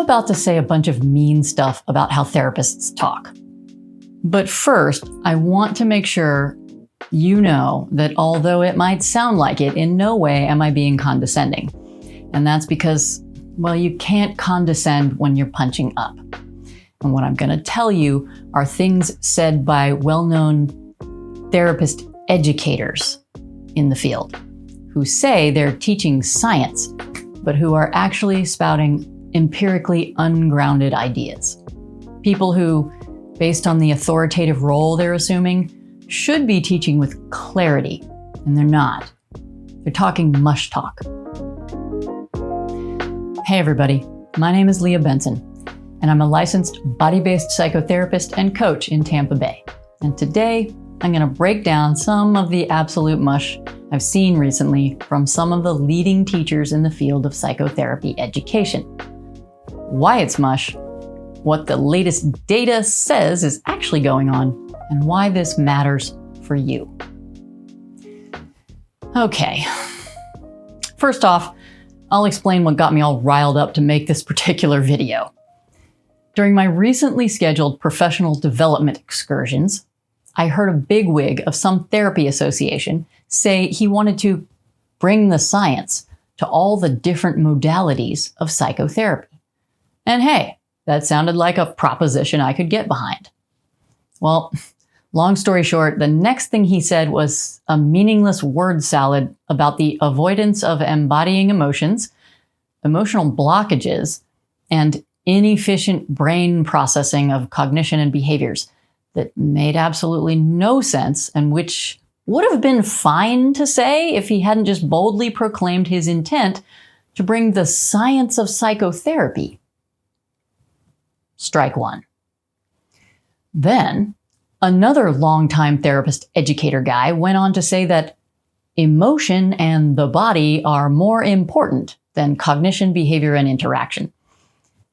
about to say a bunch of mean stuff about how therapists talk. But first, I want to make sure you know that although it might sound like it, in no way am I being condescending. And that's because, well, you can't condescend when you're punching up. And what I'm going to tell you are things said by well-known therapist educators in the field who say they're teaching science, but who are actually spouting empirically ungrounded ideas. People who, based on the authoritative role they're assuming, should be teaching with clarity, and they're not. They're talking mush talk. Hey everybody, my name is Leah Benson, and I'm a licensed body-based psychotherapist and coach in Tampa Bay. And today, I'm going to break down some of the absolute mush I've seen recently from some of the leading teachers in the field of psychotherapy education. Why it's mush, what the latest data says is actually going on, and why this matters for you. Okay. First off, I'll explain what got me all riled up to make this particular video. During my recently scheduled professional development excursions, I heard a bigwig of some therapy association say he wanted to bring the science to all the different modalities of psychotherapy. And hey, that sounded like a proposition I could get behind. Well, long story short, the next thing he said was a meaningless word salad about the avoidance of embodying emotions, emotional blockages, and inefficient brain processing of cognition and behaviors that made absolutely no sense and which would have been fine to say if he hadn't just boldly proclaimed his intent to bring the science of psychotherapy. Strike one. Then, another longtime therapist educator guy went on to say that emotion and the body are more important than cognition, behavior, and interaction.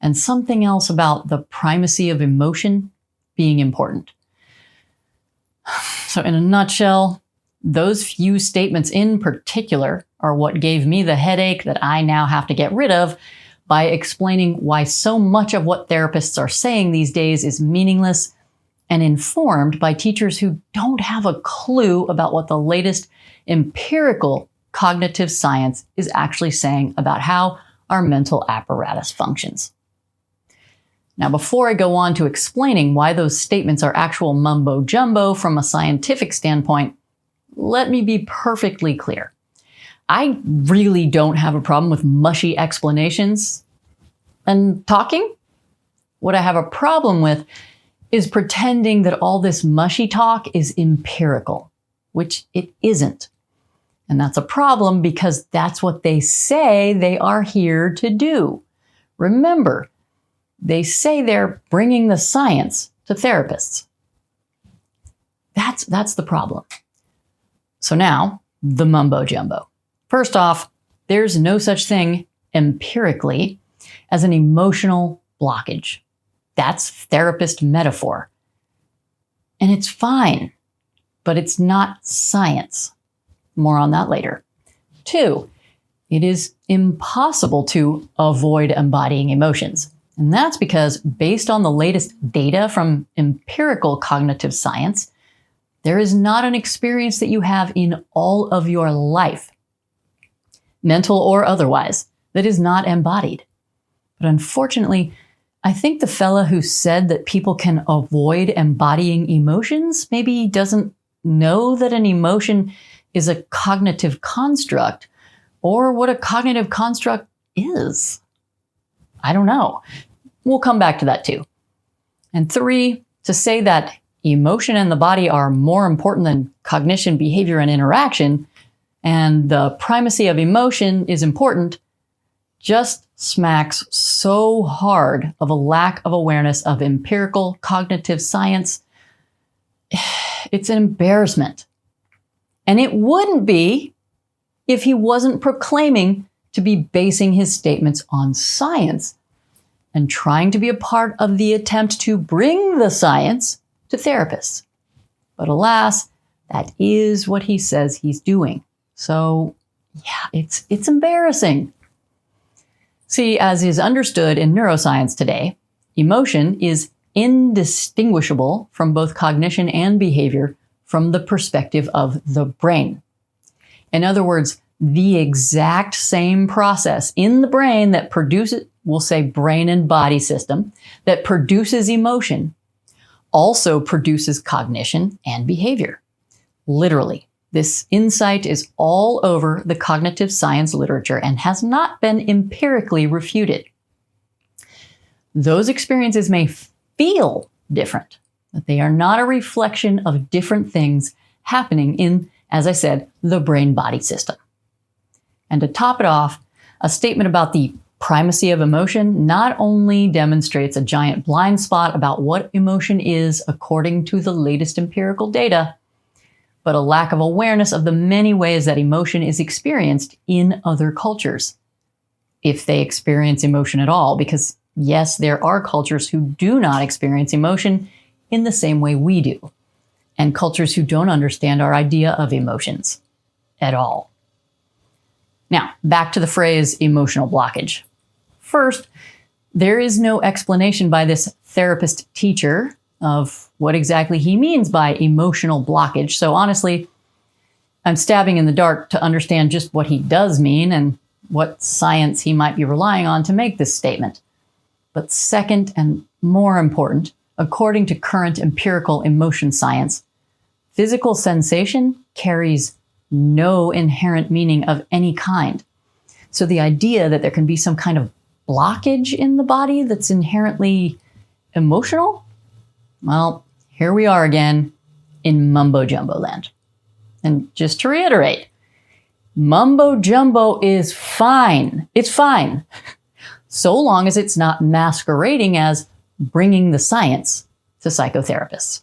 And something else about the primacy of emotion being important. So in a nutshell, those few statements in particular are what gave me the headache that I now have to get rid of by explaining why so much of what therapists are saying these days is meaningless and informed by teachers who don't have a clue about what the latest empirical cognitive science is actually saying about how our mental apparatus functions. Now, before I go on to explaining why those statements are actual mumbo jumbo from a scientific standpoint, let me be perfectly clear. I really don't have a problem with mushy explanations and talking. What I have a problem with is pretending that all this mushy talk is empirical, which it isn't. And that's a problem because that's what they say they are here to do. Remember, they say they're bringing the science to therapists. That's the problem. So now, the mumbo jumbo. First off, there's no such thing empirically as an emotional blockage. That's therapist metaphor. And it's fine, but it's not science. More on that later. 2, it is impossible to avoid embodying emotions. And that's because based on the latest data from empirical cognitive science, there is not an experience that you have in all of your life, mental or otherwise, that is not embodied. But unfortunately, I think the fella who said that people can avoid embodying emotions maybe doesn't know that an emotion is a cognitive construct or what a cognitive construct is. I don't know. We'll come back to that too. And 3, to say that emotion and the body are more important than cognition, behavior, and interaction, and the primacy of emotion is important, just smacks so hard of a lack of awareness of empirical cognitive science. It's an embarrassment. And it wouldn't be if he wasn't proclaiming to be basing his statements on science and trying to be a part of the attempt to bring the science to therapists. But alas, that is what he says he's doing. So yeah, it's embarrassing. See, as is understood in neuroscience today, emotion is indistinguishable from both cognition and behavior from the perspective of the brain. In other words, the exact same process in the brain that produces, we'll say brain and body system, that produces emotion also produces cognition and behavior. Literally, this insight is all over the cognitive science literature and has not been empirically refuted. Those experiences may feel different, but they are not a reflection of different things happening in, as I said, the brain-body system. And to top it off, a statement about the primacy of emotion not only demonstrates a giant blind spot about what emotion is according to the latest empirical data, but a lack of awareness of the many ways that emotion is experienced in other cultures, if they experience emotion at all, because yes, there are cultures who do not experience emotion in the same way we do, and cultures who don't understand our idea of emotions at all. Now, back to the phrase emotional blockage. First, there is no explanation by this therapist teacher of what exactly he means by emotional blockage. So honestly, I'm stabbing in the dark to understand just what he does mean and what science he might be relying on to make this statement. But second, and more important, according to current empirical emotion science, physical sensation carries no inherent meaning of any kind. So the idea that there can be some kind of blockage in the body that's inherently emotional, well, here we are again in mumbo-jumbo land. And just to reiterate, mumbo-jumbo is fine. It's fine. So long as it's not masquerading as bringing the science to psychotherapists.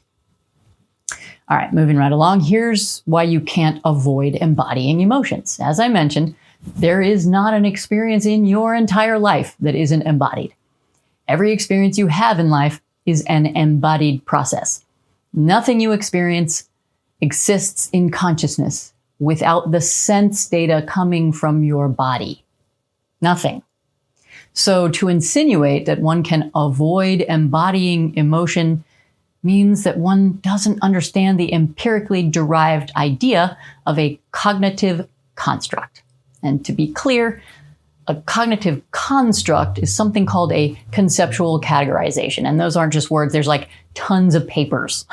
All right, moving right along. Here's why you can't avoid embodying emotions. As I mentioned, there is not an experience in your entire life that isn't embodied. Every experience you have in life is an embodied process. Nothing you experience exists in consciousness without the sense data coming from your body. Nothing. So to insinuate that one can avoid embodying emotion means that one doesn't understand the empirically derived idea of a cognitive construct. And to be clear, a cognitive construct is something called a conceptual categorization. And those aren't just words. There's like tons of papers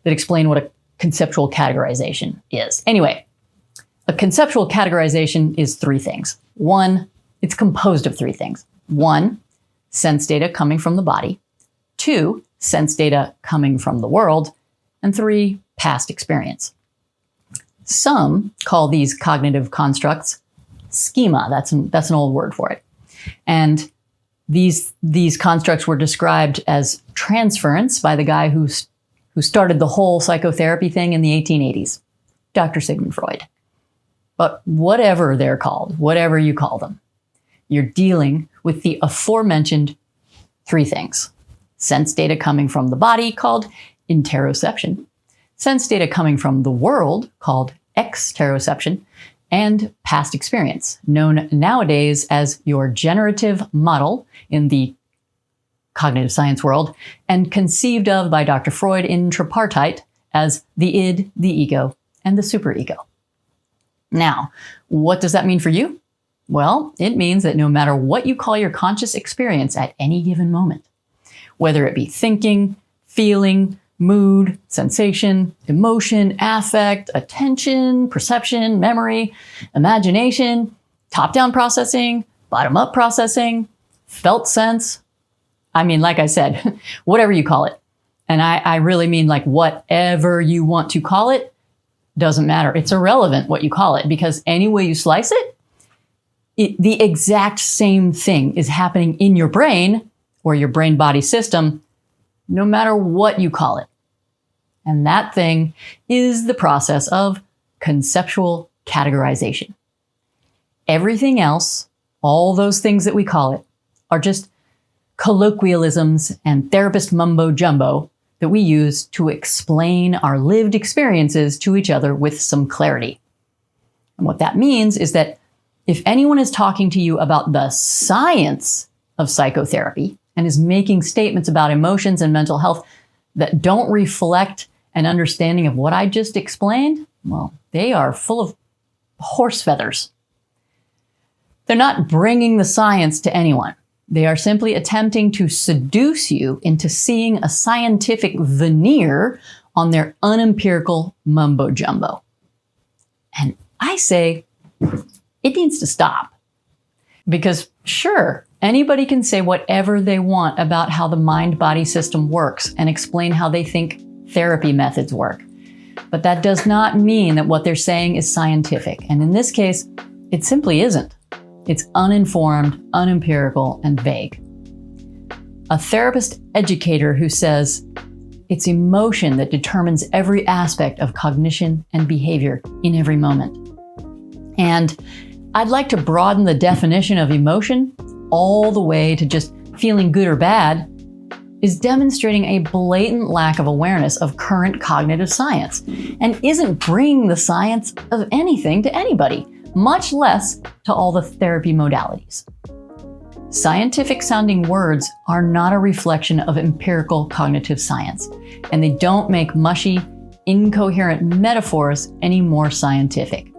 that explain what a conceptual categorization is. Anyway, a conceptual categorization is three things. One, it's composed of three things. One, sense data coming from the body. Two, sense data coming from the world. And three, past experience. Some call these cognitive constructs schema. That's an old word for it. And these constructs were described as transference by the guy who started the whole psychotherapy thing in the 1880s, Dr. Sigmund Freud. But whatever they're called, whatever you call them, you're dealing with the aforementioned three things. Sense data coming from the body, called interoception. Sense data coming from the world, called exteroception. And past experience, known nowadays as your generative model in the cognitive science world, and conceived of by Dr. Freud in tripartite as the id, the ego, and the superego. Now, what does that mean for you? Well, it means that no matter what you call your conscious experience at any given moment, whether it be thinking, feeling, mood, sensation, emotion, affect, attention, perception, memory, imagination, top-down processing, bottom-up processing, felt sense. I mean, like I said, whatever you call it. And I really mean like whatever you want to call it, doesn't matter. It's irrelevant what you call it, because any way you slice it, the exact same thing is happening in your brain or your brain-body system, no matter what you call it. And that thing is the process of conceptual categorization. Everything else, all those things that we call it, are just colloquialisms and therapist mumbo-jumbo that we use to explain our lived experiences to each other with some clarity. And what that means is that If anyone is talking to you about the science of psychotherapy and is making statements about emotions and mental health that don't reflect an understanding of what I just explained, well, they are full of horse feathers. They're not bringing the science to anyone. They are simply attempting to seduce you into seeing a scientific veneer on their unempirical mumbo jumbo. And I say, it needs to stop. Because sure, anybody can say whatever they want about how the mind-body system works and explain how they think therapy methods work. But that does not mean that what they're saying is scientific. And in this case, it simply isn't. It's uninformed, unempirical, and vague. A therapist educator who says, it's emotion that determines every aspect of cognition and behavior in every moment. And I'd like to broaden the definition of emotion all the way to just feeling good or bad, is demonstrating a blatant lack of awareness of current cognitive science and isn't bringing the science of anything to anybody, much less to all the therapy modalities. Scientific sounding words are not a reflection of empirical cognitive science, and they don't make mushy, incoherent metaphors any more scientific.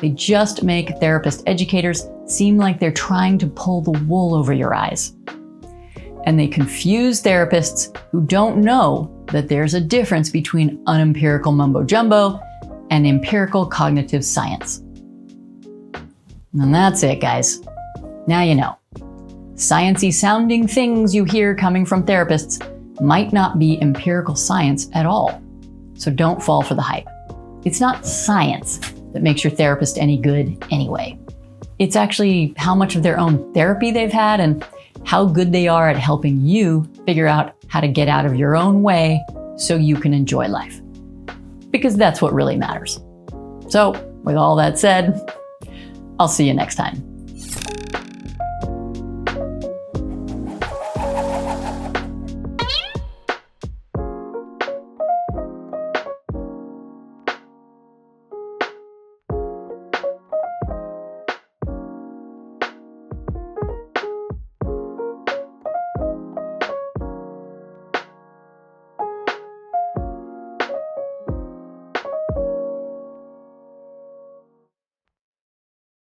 They just make therapist educators seem like they're trying to pull the wool over your eyes. And they confuse therapists who don't know that there's a difference between unempirical mumbo jumbo and empirical cognitive science. And that's it, guys. Now you know. Sciencey sounding things you hear coming from therapists might not be empirical science at all. So don't fall for the hype. It's not science that makes your therapist any good anyway. It's actually how much of their own therapy they've had and how good they are at helping you figure out how to get out of your own way so you can enjoy life. Because that's what really matters. So, with all that said, I'll see you next time.